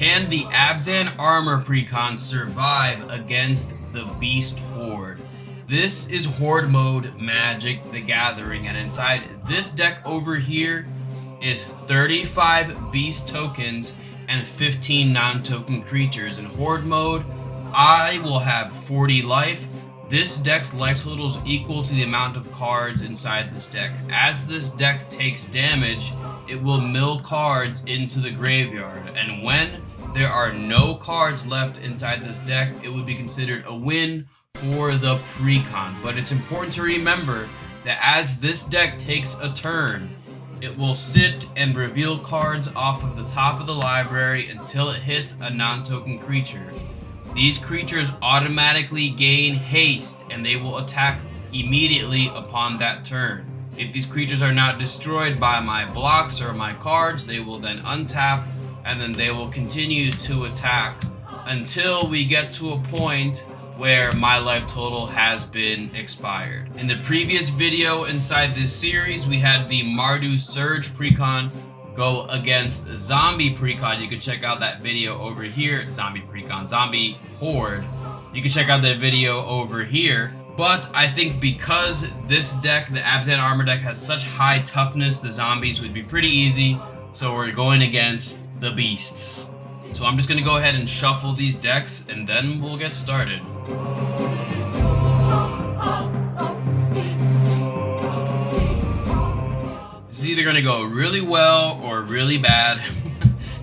Can the ABZAN armor precon survive against the beast horde? This is horde mode Magic the Gathering, and inside this deck over here is 35 beast tokens and 15 non-token creatures. In horde mode, I will have 40 life. This deck's life total is equal to the amount of cards inside this deck. As this deck takes damage, it will mill cards into the graveyard, and when there are no cards left inside this deck, it would be considered a win for the precon. But it's important to remember that as this deck takes a turn, it will sit and reveal cards off of the top of the library until it hits a non-token creature. These creatures automatically gain haste and they will attack immediately upon that turn. If these creatures are not destroyed by my blocks or my cards, they will then untap and then they will continue to attack until we get to a point where my life total has been expired. In the previous video inside this series, we had the Mardu Surge precon go against zombie precon. You can check out that video over here. Zombie precon, zombie horde. You can check out that video over here. But I think because this deck, the ABZAN armor deck, has such high toughness, the zombies would be pretty easy. So we're going against the beasts. So I'm just gonna go ahead and shuffle these decks and then we'll get started. This is either gonna go really well or really bad,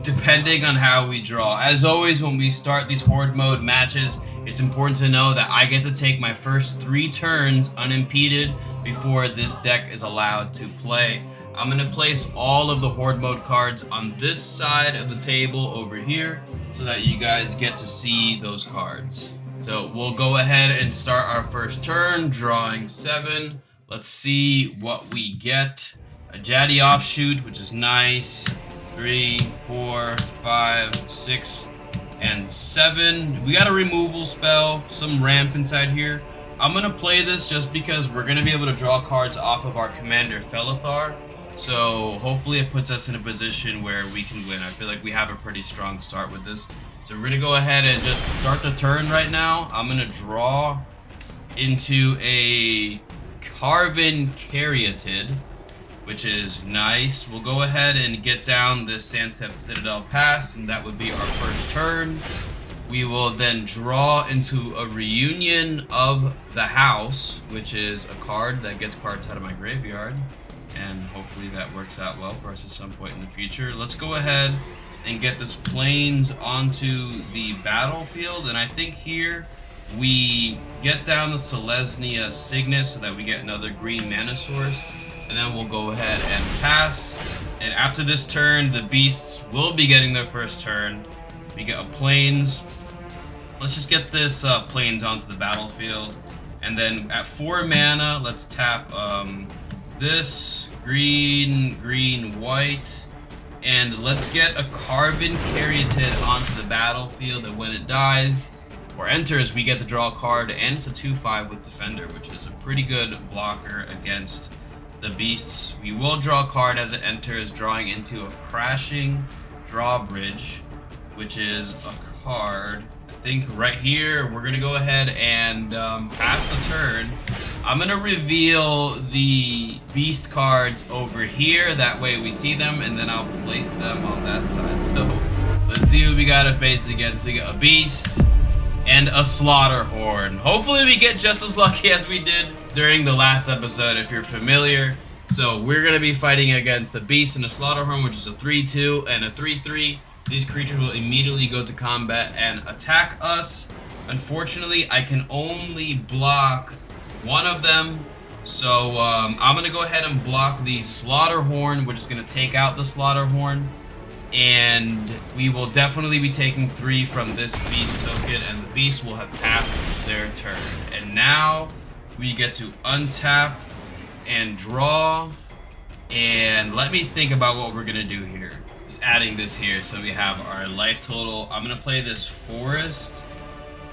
depending on how we draw. As always, when we start these horde mode matches, it's important to know that I get to take my first 3 turns unimpeded before this deck is allowed to play. I'm going to place all of the horde mode cards on this side of the table over here so that you guys get to see those cards. So we'll go ahead and start our first turn, drawing 7. Let's see what we get. A Jaddy Offshoot, which is nice. 3, 4, 5, 6, and 7. We got a removal spell, some ramp inside here. I'm going to play this just because we're going to be able to draw cards off of our commander Felothar. So hopefully it puts us in a position where we can win. I feel like we have a pretty strong start with this. So we're going to go ahead and just start the turn right now. I'm going to draw into a Carven Caryatid, which is nice. We'll go ahead and get down this Sandstep Citadel Pass, and that would be our first turn. We will then draw into a Reunion of the House, which is a card that gets cards out of my graveyard. And hopefully that works out well for us at some point in the future. Let's go ahead and get this Plains onto the battlefield. And I think here we get down the Selesnya Signet so that we get another green mana source. And then we'll go ahead and pass. And after this turn, the beasts will be getting their first turn. We get a Plains. Let's just get this Plains onto the battlefield. And then at 4 mana, let's tap this green, white. And let's get a Carven Caryatid onto the battlefield. And when it dies or enters, we get to draw a card. And it's a 2/5 with Defender, which is a pretty good blocker against the beasts. We will draw a card as it enters, drawing into a Crashing Drawbridge, which is a card, I think right here. We're gonna go ahead and pass the turn. I'm gonna reveal the beast cards over here, that way we see them, and then I'll place them on that side. So let's see who we gotta face against. We got a beast and a Slaughterhorn. Hopefully we get just as lucky as we did during the last episode, if you're familiar. So we're going to be fighting against the Beast and a Slaughterhorn, which is a 3/2 and a 3/3. These creatures will immediately go to combat and attack us. Unfortunately, I can only block one of them. So I'm going to go ahead and block the Slaughterhorn, which is going to take out the Slaughterhorn. And we will definitely be taking 3 from this beast token, and the beast will have passed their turn. And now we get to untap and draw. And let me think about what we're gonna do here. Just adding this here so we have our life total. I'm gonna play this forest.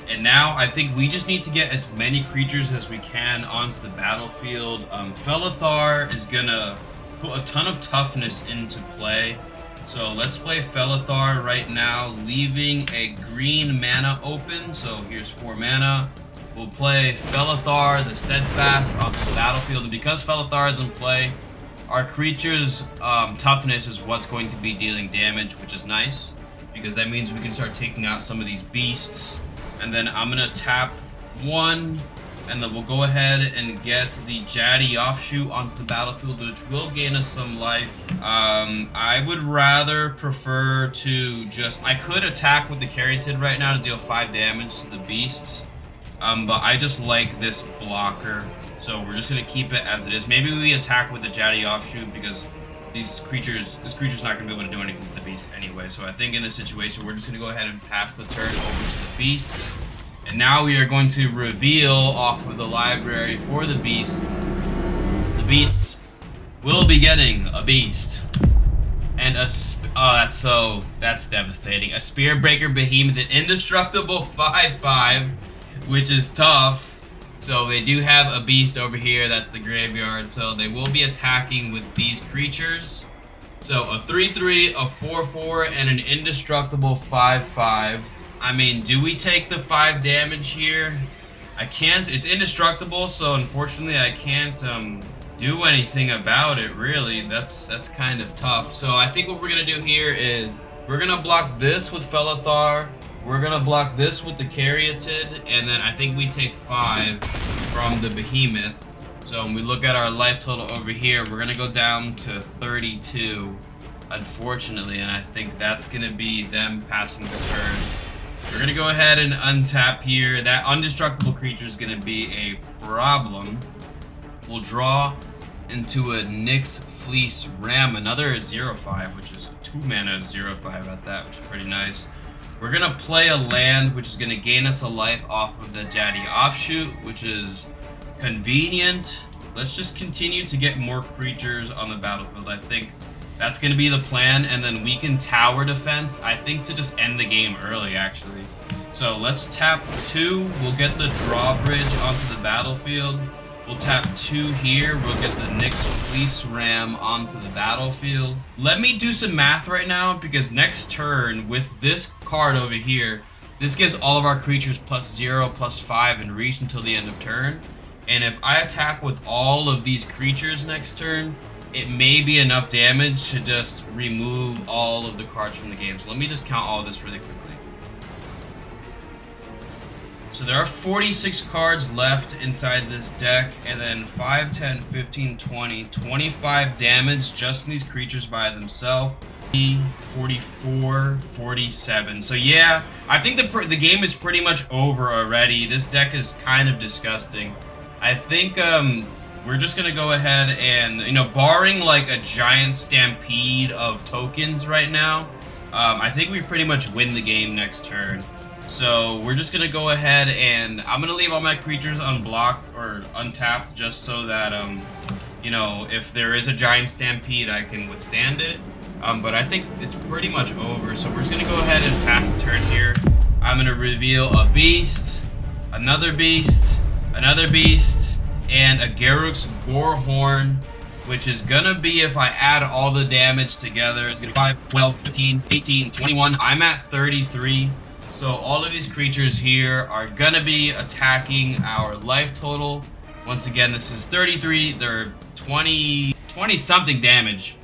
And now I think we just need to get as many creatures as we can onto the battlefield. Felothar is gonna put a ton of toughness into play. So let's play Felothar right now, leaving a green mana open. So here's 4 mana. We'll play Felothar, the Steadfast, onto the battlefield. And because Felothar is in play, our creature's toughness is what's going to be dealing damage, which is nice, because that means we can start taking out some of these beasts. And then I'm going to tap 1, and then we'll go ahead and get the Jaddy offshoot onto the battlefield, which will gain us some life. I would rather prefer to just... I could attack with the Caryatid right now to deal 5 damage to the beasts, but I just like this blocker, so we're just going to keep it as it is. Maybe we attack with the Jaddy offshoot, because this creature's not going to be able to do anything with the beast anyway. So I think in this situation, we're just going to go ahead and pass the turn over to the beasts. And now we are going to reveal off of the library for the beast. The beasts will be getting a beast. And that's devastating. A Spearbreaker Behemoth, an indestructible 5/5, which is tough. So they do have a beast over here, that's the graveyard. So they will be attacking with these creatures. So a 3/3, a 4/4, and an indestructible 5/5. I mean, do we take the 5 damage here? I can't. It's indestructible, so unfortunately I can't do anything about it, really. That's kind of tough. So I think what we're going to do here is we're going to block this with Felothar. We're going to block this with the Caryatid, and then I think we take 5 from the Behemoth. So when we look at our life total over here, we're going to go down to 32, unfortunately, and I think that's going to be them passing the turn. We're going to go ahead and untap here. That indestructible creature is going to be a problem. We'll draw into a Nyx Fleece Ram, another 0/5, which is 2 mana 0/5 at that, which is pretty nice. We're going to play a land, which is going to gain us a life off of the Jaddy offshoot, which is convenient. Let's just continue to get more creatures on the battlefield. I think that's going to be the plan, and then we can tower defense, I think, to just end the game early, actually. So let's tap 2. We'll get the drawbridge onto the battlefield. We'll tap 2 here. We'll get the Nyx Fleece Ram onto the battlefield. Let me do some math right now, because next turn, with this card over here, this gives all of our creatures +0, +5, and reach until the end of turn. And if I attack with all of these creatures next turn, it may be enough damage to just remove all of the cards from the game. So let me just count all of this really quickly. So there are 46 cards left inside this deck, and then 5, 10, 15, 20, 25 damage just from these creatures by themselves. 44, 47. So yeah, I think the game is pretty much over already. This deck is kind of disgusting. I think we're just going to go ahead and, you know, barring like a giant stampede of tokens right now, I think we pretty much win the game next turn. So we're just going to go ahead and I'm going to leave all my creatures unblocked or untapped, just so that, you know, if there is a giant stampede, I can withstand it. But I think it's pretty much over. So we're just going to go ahead and pass the turn here. I'm going to reveal a beast, another beast, and a Garruk's Gorehorn, which is gonna be, if I add all the damage together, it's gonna be 5, 12, 15, 18, 21. I'm at 33. So all of these creatures here are gonna be attacking our life total. Once again, this is 33. They're 20 something damage.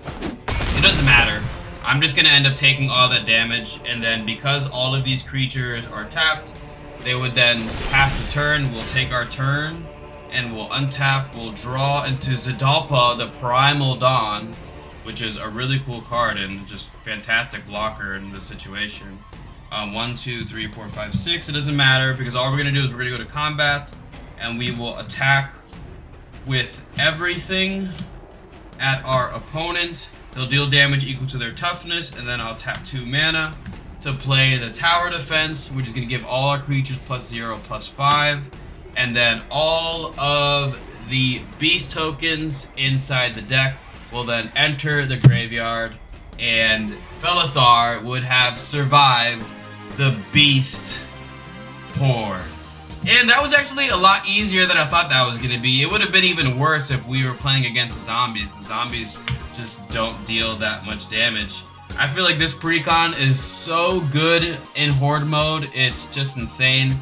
It doesn't matter. I'm just gonna end up taking all that damage, and then because all of these creatures are tapped, they would then pass the turn. We'll take our turn, and we'll untap. We'll draw into Zidalpa, the Primal Dawn, which is a really cool card and just fantastic blocker in this situation. 1, 2, 3, 4, 5, 6. It doesn't matter, because all we're going to do is we're going to go to combat, and we will attack with everything at our opponent. They'll deal damage equal to their toughness, and then I'll tap 2 mana to play the tower defense, which is going to give all our creatures +0, +5. And then all of the beast tokens inside the deck will then enter the graveyard, and Felothar would have survived the beast horde. And that was actually a lot easier than I thought that was going to be. It would have been even worse if we were playing against zombies. The zombies just don't deal that much damage. I feel like this Precon is so good in Horde mode. It's just insane.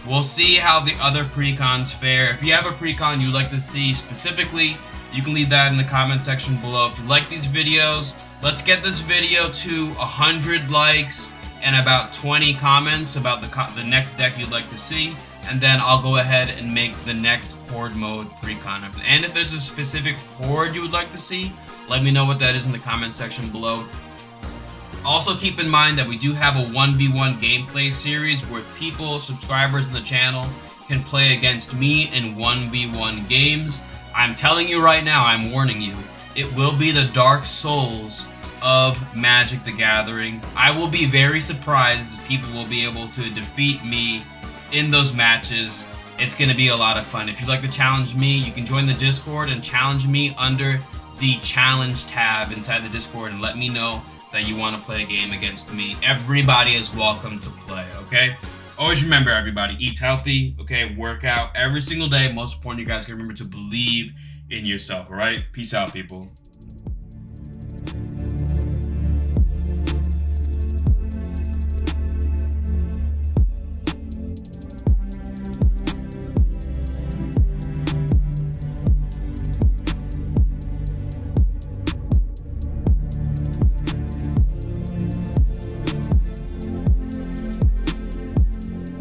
We'll see how the other Precons fare. If you have a Precon you'd like to see specifically, you can leave that in the comment section below. If you like these videos, let's get this video to 100 likes and about 20 comments about the next deck you'd like to see. And then I'll go ahead and make the next Horde mode Precon. And if there's a specific Horde you would like to see, let me know what that is in the comment section below. Also keep in mind that we do have a 1v1 gameplay series where people, subscribers in the channel, can play against me in 1v1 games. I'm telling you right now, I'm warning you, it will be the Dark Souls of Magic the Gathering. I will be very surprised if people will be able to defeat me in those matches. It's going to be a lot of fun. If you'd like to challenge me, you can join the Discord and challenge me under the challenge tab inside the Discord and let me know that you want to play a game against me. Everybody is welcome to play, okay? Always remember, everybody, eat healthy, okay? Work out every single day. Most important, you guys can remember to believe in yourself, all right? Peace out, people.